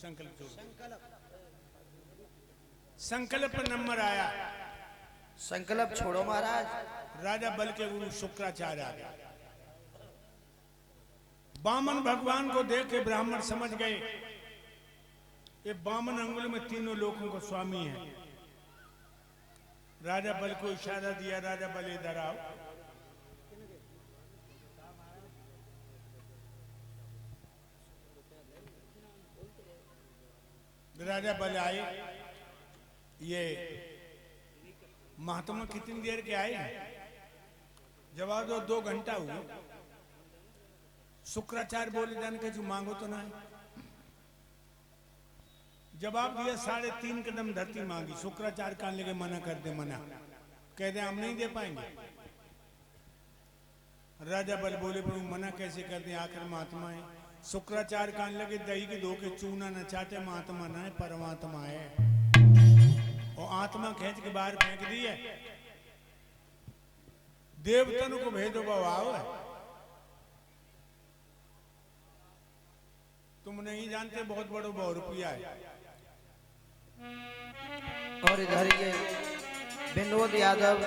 संकल्प छोड़ो। संकल्प नंबर आया, संकल्प छोड़ो महाराज। राजा बल के गुरु शुक्राचार्य आ गए। वामन भगवान को देख के ब्राह्मण समझ गए ये वामन अंगुल में तीनों लोगों को स्वामी है। राजा बल को इशारा दिया, राजा बल इधर आओ। राजा बल आए। ये महात्मा कितनी देर के आए? जवाब दो, 2 घंटा हुआ। शुक्राचार्य बोले जान के जो मांगो तो ना है। जवाब दिया 3.5 कदम धरती मांगी। शुक्राचार्य कान लेके मना कर दे, मना कह दे हम नहीं दे पाएंगे। राजा बल बोले प्रभु मना कैसे कर दे, आखिर महात्मा है। शुक्राचार्य कान लगे दही के धो के चूना न चाहते, महात्मा ना है परमात्मा है। और आत्मा खींच के बाहर फेंक दी है। देवतन को भेजो बवाओ है। तुम नहीं जानते बहुत बड़ो 100 रुपया है। और इधर ये विनोद यादव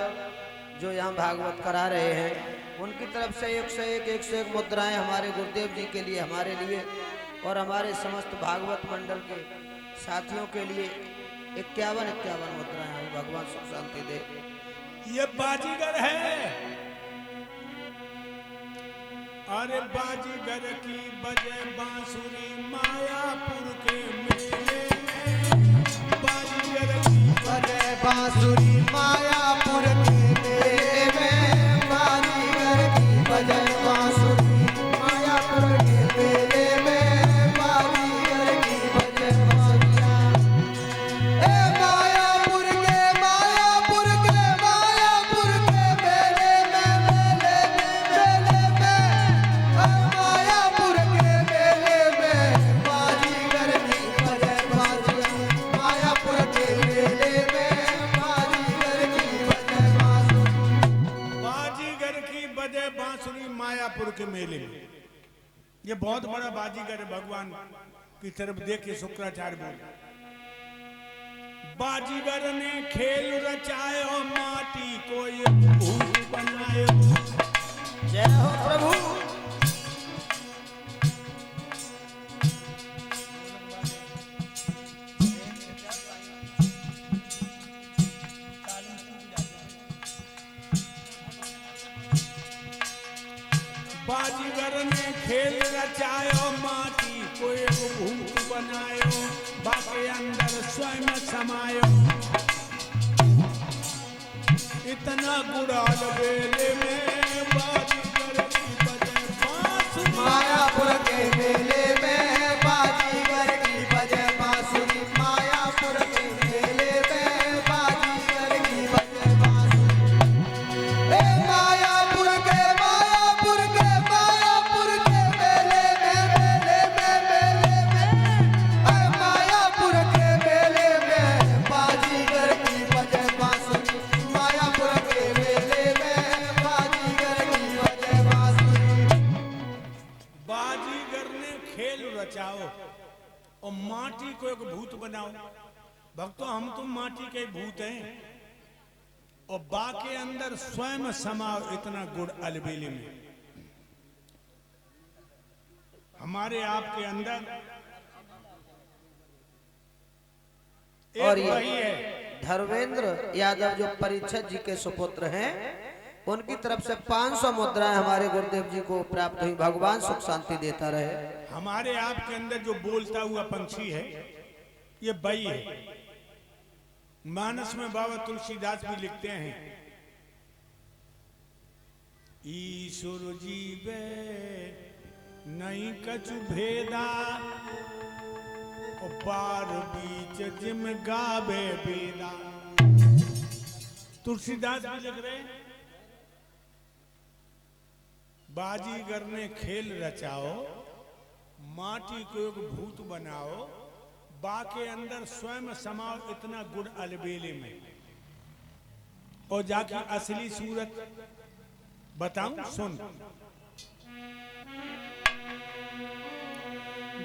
जो यहाँ भागवत करा रहे हैं, उनकी तरफ से 101 मुद्राएं हमारे गुरुदेव जी के लिए, हमारे लिए और हमारे समस्त भागवत मंडल के साथियों के लिए 51 मुद्राएं हैं। भगवान सुख शांति दे। ये बाजीगर है। अरे बाजीगर की बजे बांसुरी मायापुर के मेले में। बाजीगर की बजे बांसुरी मायापुर के मेले में। बाजीगर की बजे बांसुरी मायापुर के मेले में। बाजीगर की बजे बांसुरियां ए मायापुर के मेले में, मेले में मायापुर के मेले में। बाजीगर की बजे बांसुरी मायापुर के मेले में। बाजीगर की बजे बांसुरी। बाजीगर की बजे बांसुरी मायापुर के मेले में। ये बहुत बड़ा बाजीगर है। भगवान की तरफ देख के शुक्राचार्य बोले बाजीगर ने खेल रचायो, माटी को ये भूत बनायो। जय हो प्रभु। बाजीगर ने खेल रचायो, माटी को एक भूत बनायो। बाके अंदर स्वयं समायो। इतना गुड़ाल बेले में। बाजीगर की बजे बांसुरी मायापुर के मेले में। बाजीगर की बजे बांसुरी मायापुर के मेले में। बाजीगर की बजे बांसुरी ए मायापुर के मेले में, मायापुर के मेले में। बाजीगर की बजे बांसुरी मायापुर के मेले में। बाजीगर की बजे बांसुरी। बाजीगर ने खेल रचाओ और माटी को एक भूत बनाओ। भक्तों हम तुम माटी के भूत हैं और बाके अंदर स्वयं समाओ। इतना गुड़ अलबेले में। हमारे आपके अंदर और एक वही ये है। धर्मेंद्र यादव जो परीक्षित जी के सुपुत्र हैं, उनकी तरफ से 500 मुद्राएं हमारे गुरुदेव जी को प्राप्त हुई। भगवान सुख शांति देता रहे। हमारे आपके अंदर जो बोलता हुआ पंछी है ये बई है। मानस में बाबा तुलसीदास भी लिखते हैं ईश्वर जीवे नहीं कछु भेदा, और पार बीच जिम गावे बेदा। तुलसीदास भी लिख रहे हैं बाजीगर ने खेल रचाओ, माटी को एक भूत बनाओ, बाके अंदर स्वयं समाओ। इतना गुड़ अलबेले में। और जाके असली सूरत बताऊं, सुन।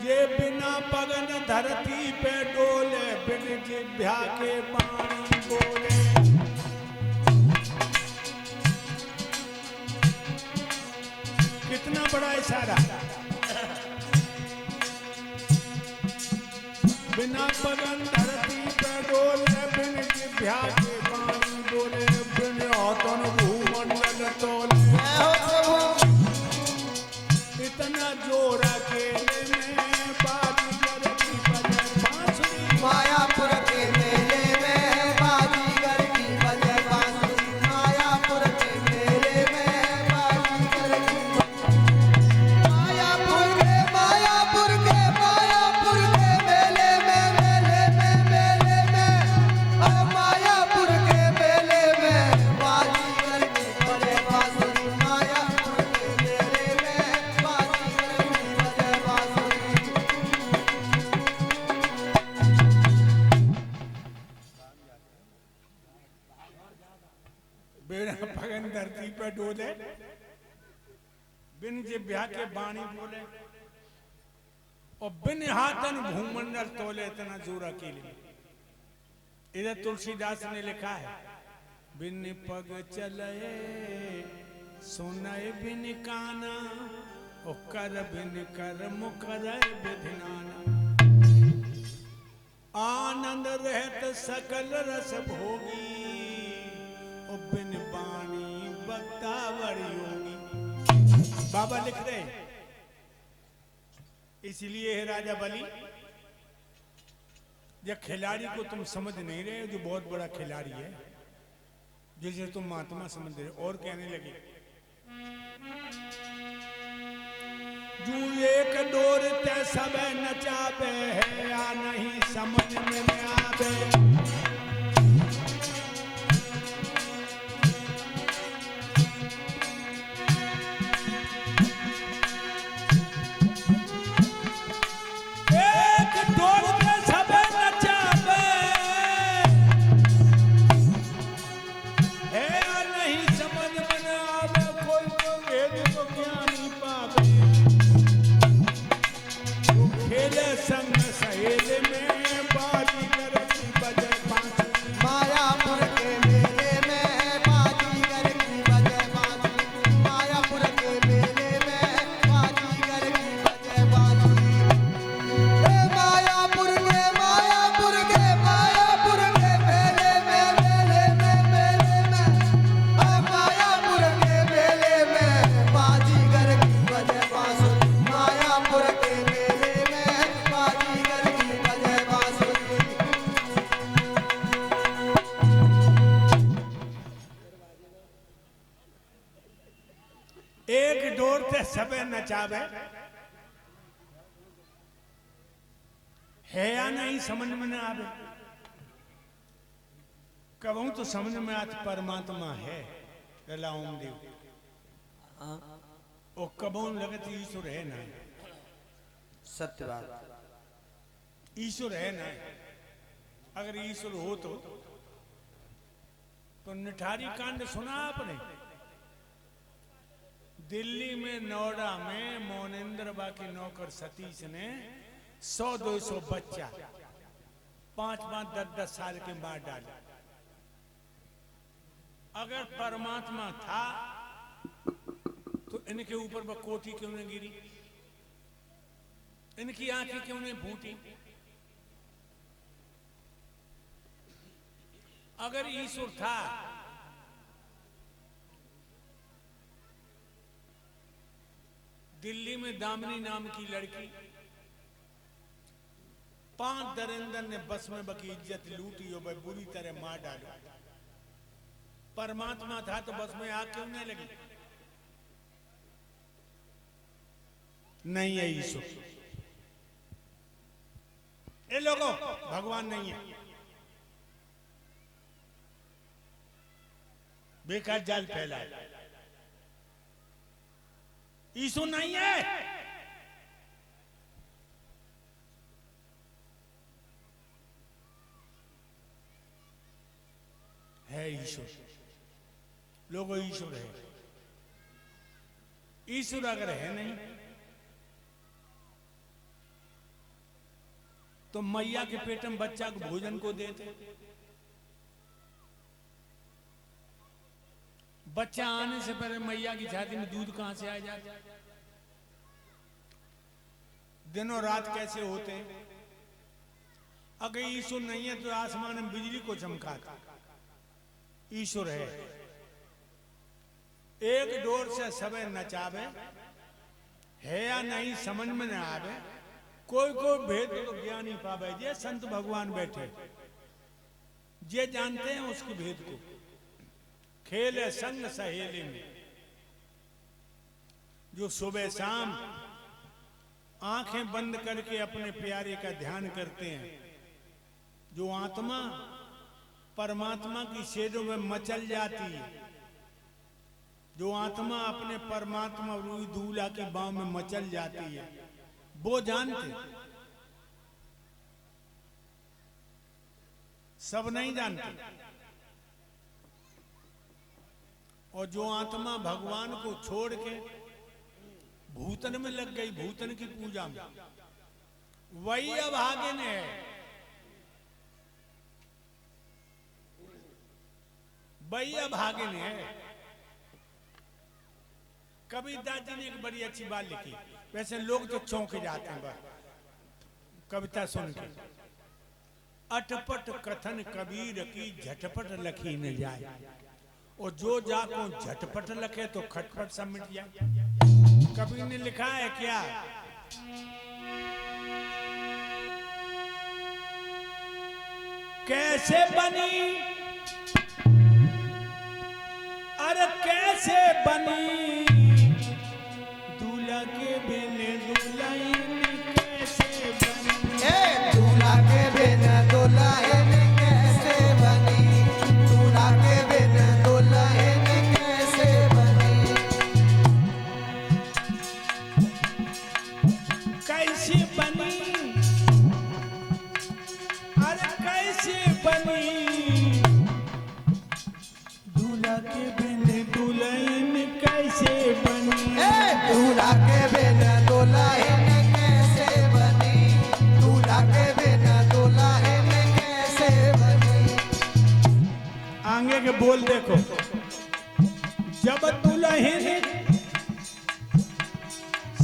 ये बिना पगन धरती पे डोले, बिन जिभ्या के बाणी बोले। कितना बड़ा इशारा। बिना पगन धरती पे डोले, बिन जिभ्या के बाणी बोले, बिन औतन भूमंडल तोले। इतना जोर अकेले में बाजीगर की बजे बांसुरी। मायापुर के मेले में बाजीगर की बजे बांसुरी। मायापुर के मेले में बाजीगर की मायापुर के मेले में मायापुर के मेले में बाजीगर की बजे बांसुरी। मायापुर के मेले में बाजीगर की बजे बांसुरी। बिना पगन धरती पे डोले, बिन जिभ्या के बाणी बोले, और बिन हाथन भूमंडल तोले। इतना जोर अकेले में। इधर तुलसीदास ने लिखा है, बिन पग चले सुनय बिन काना, और कर बिन कर मुकर विधिनाना। आनंद रहत सकल रस भोगी, और बिन बाणी बक्ता बड़ी योगी। बाबा लिख रहे, इसलिए है राजा बलि, जब खिलाड़ी को तुम समझ नहीं रहे, जो बहुत बड़ा खिलाड़ी है, जिसे तुम महात्मा समझ रहे। और कहने लगे, जू एक डोर ते सब नचावे है, या नहीं समझ में आवे। संग सहेले में बाजीगर की बजे बांसुरी। मायापुर के मेले में बाजीगर की बजे बांसुरी। मायापुर के मेले में बाजीगर की बजे बांसुरी। मायापुर के मेले में मायापुर के मेले में बाजीगर की बजे बांसुरी। मायापुर के मेले में बाजीगर की बजे बांसुरी। एक डोर ते सबे नचावे है, या नहीं समझ में न आवे। कहूं तो समझ में आत परमात्मा है लला ओम देव, और कबों लगत ईश्वर है ना। सत्य बात। ईश्वर है ना। अगर ईश्वर हो तो निठारी कांड सुना आपने? दिल्ली में नोएडा में मोनेंद्र बा की नौकर सतीश ने 100-200 बच्चा 5-5, 10-10 साल के मार डाले। अगर परमात्मा था तो इनके ऊपर वह कोठी क्यों नहीं गिरी? इनकी आंखें क्यों नहीं फूटी? अगर ईश्वर था दिल्ली में दामिनी नाम की लड़की 5 दरिंदर ने बस में बकी इज्जत लूटी और वह बुरी तरह मार डाली। परमात्मा था तो बस में आग क्यों नहीं लगी? नहीं है ईश्वर। ये लोगों भगवान नहीं है, बेकार जाल फैलाए। ईश्वर नहीं है। है ईश्वर। लोगों ईश्वर है। ईश्वर अगर है नहीं तो मैया के पेट में बच्चा को भोजन को देते। बच्चा आने से पहले मैया की छाती में दूध कहां से आ जाता? दिनों रात कैसे होते हैं? अगर ईश्वर नहीं है तो आसमान में बिजली को चमकाता। ईश्वर है। एक डोर से सबे नचावे है या नहीं समझ में न आवे। कोई कोई भेद तो ज्ञान ही पावे। जे संत भगवान बैठे जे जानते हैं उसके भेद को। खेले संग सहेली में जो सुबह शाम आंखें बंद करके अपने प्यारे का ध्यान करते हैं, जो आत्मा परमात्मा की सेजों में मचल जाती है, जो आत्मा अपने परमात्मा रूही दूल्हा की बाहों में मचल जाती है, वो जानते। सब नहीं जानते। और जो आत्मा भगवान को छोड़ के भूतन में लग गई, भूतन की पूजा में, वही अभागिन है। वही अभागिन है। कबीरदास जी ने एक बड़ी अच्छी बात लिखी। वैसे लोग तो चौंक जाते हैं कविता सुन के। अटपट कथन कबीर की झटपट लखी न जाए, और जो जाको झटपट लखे तो खटपट सब मिट जाए। कबीर ने लिखा है क्या? कैसे बनी, अरे कैसे बनी दूल्हा के बिन दुल्हन कैसे बनी। दूल्हा के बिन दुल्हन कैसे बनी, दूल्हा के बिन दुल्हन कैसे बनी। कैसे बनी, अरे कैसे बनी दूल्हा के बिन दुल्हन कैसे बनी। दूल्हा के बिन दुल्हन कैसे बनी, दूल्हा के बिन दुल्हन कैसे बनी। आगे के बोल देखो। जब दुल्हन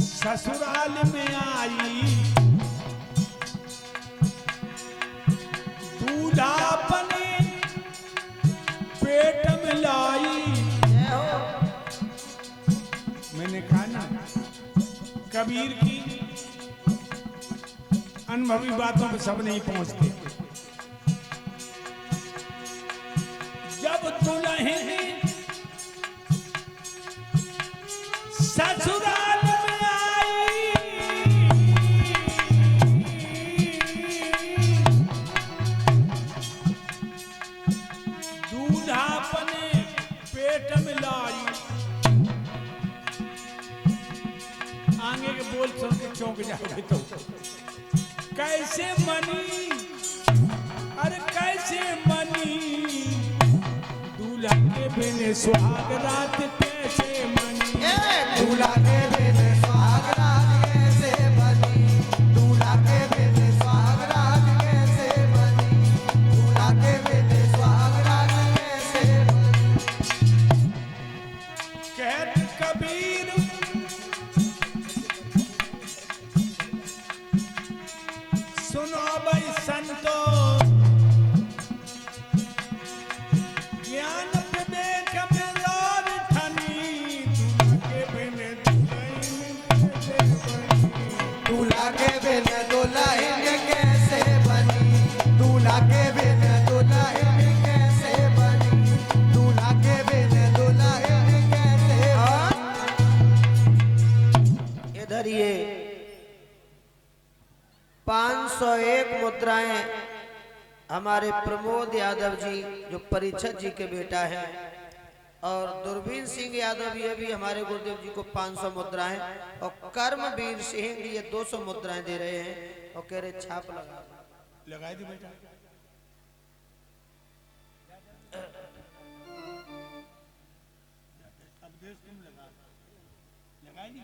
ससुराल में आई, दूल्हा अपने पेट में लाई। मैंने कहा ना, कबीर की अनुभवी बातों पे सब नहीं पहुंचते। जब दुल्हन ससुराल में आई, दूल्हा अपने पेट में लाई। आगे के बोल सुन के चौंक जाओगे तो। कैसे मनी, अरे कैसे मनी दूल्हा के बिन सुहाग रात कैसे मनी। दूल्हा के बिन सुहाग रात कैसे बनी, दूल्हा के बिन सुहाग रात कैसे बनी, दूल्हा के बिन सुहाग रात कैसे बनी। कहत कबीर सुनो भाई संतो, ज्ञान विवेक में लोर ठनी, दूल्हा के बिन दुल्हन कैसे बनी। दूल्हा के बिन दुल्हन कैसे बनी, दूल्हा के बिन दुल्हन कैसे बनी। इधर ये 501 मुद्राएं हमारे प्रमोद यादव जी जो परीक्षक जी के बेटा है, और दूरबीन सिंह यादव ये भी हमारे गुरुदेव जी को 500 मुद्राएं, और कर्मवीर सिंह ये 200 मुद्राएं दे रहे हैं, और कह रहे छाप लगा दी बेटा। अब देश तुम लगा दी।